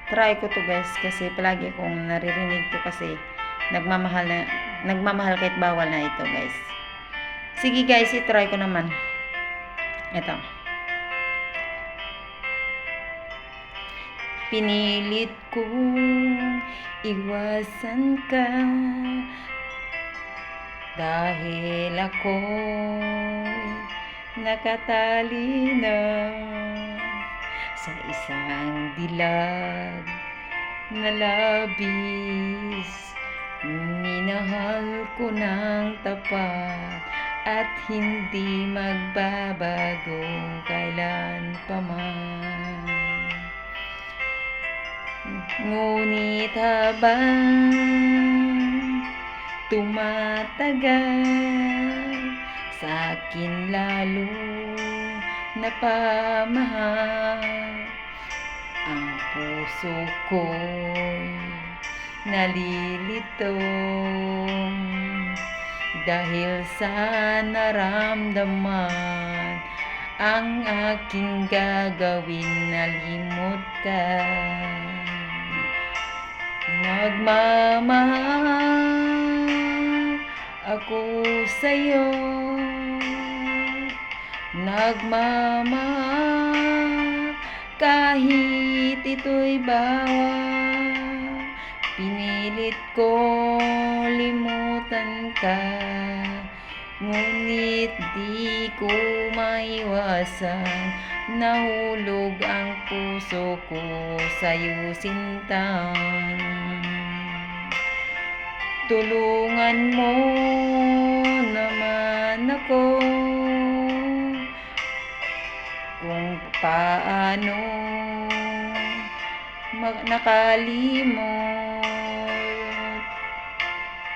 try ko to guys kasi palagi kong naririnig to kasi nagmamahal kahit bawal na ito guys. Sige guys, i-try ko naman. Ito. Pinilit kong iwasan ka dahil ako'y nakatali na sa isang dilag na labis. Minahal ko ng tapat at hindi magbabago kailan pa man. Ngunit habang tumatagal, sa akin lalo napamahal ang puso ko'y nalilitong dahil sa naramdaman. Ang aking gagawin na limot ka. Nagmamahal ako sa'yo, nagmamahal kahit ito'y bawal. Pinilit ko limutan ka, ngunit di ko maiwasan. Nahulog ang puso ko sa'yo, sinta. Tulungan mo naman ako kung paano nakalimot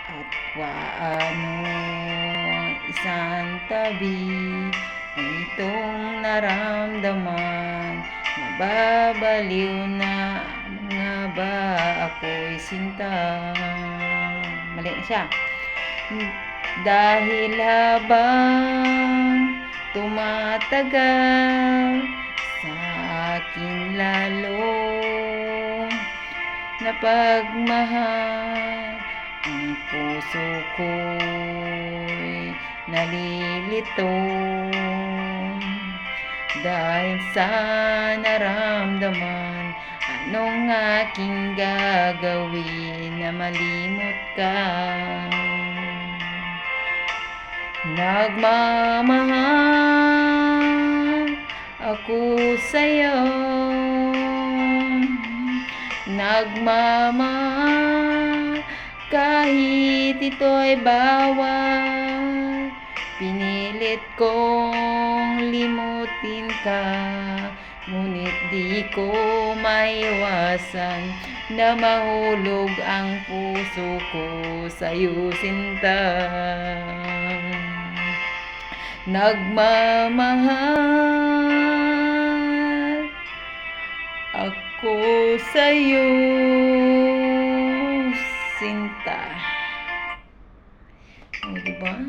at paano isang tabi itong naramdaman. Nababaliw na nga ba ako'y sinta. Mali na siya. Dahil habang tumatagal, sa akin lalo napagmahal ang puso ko'y nalilitong dahil sa naramdaman. Anong aking gagawin na malimot ka? Nagmamahal ako sa'yo, nagmamahal kahit ito'y bawal. Pinilit kong limutin ka, ngunit di ko maiwasan na mahulog ang puso ko sa'yo, sinta. Nagmamahal ako sa'yo, sinta. O, diba?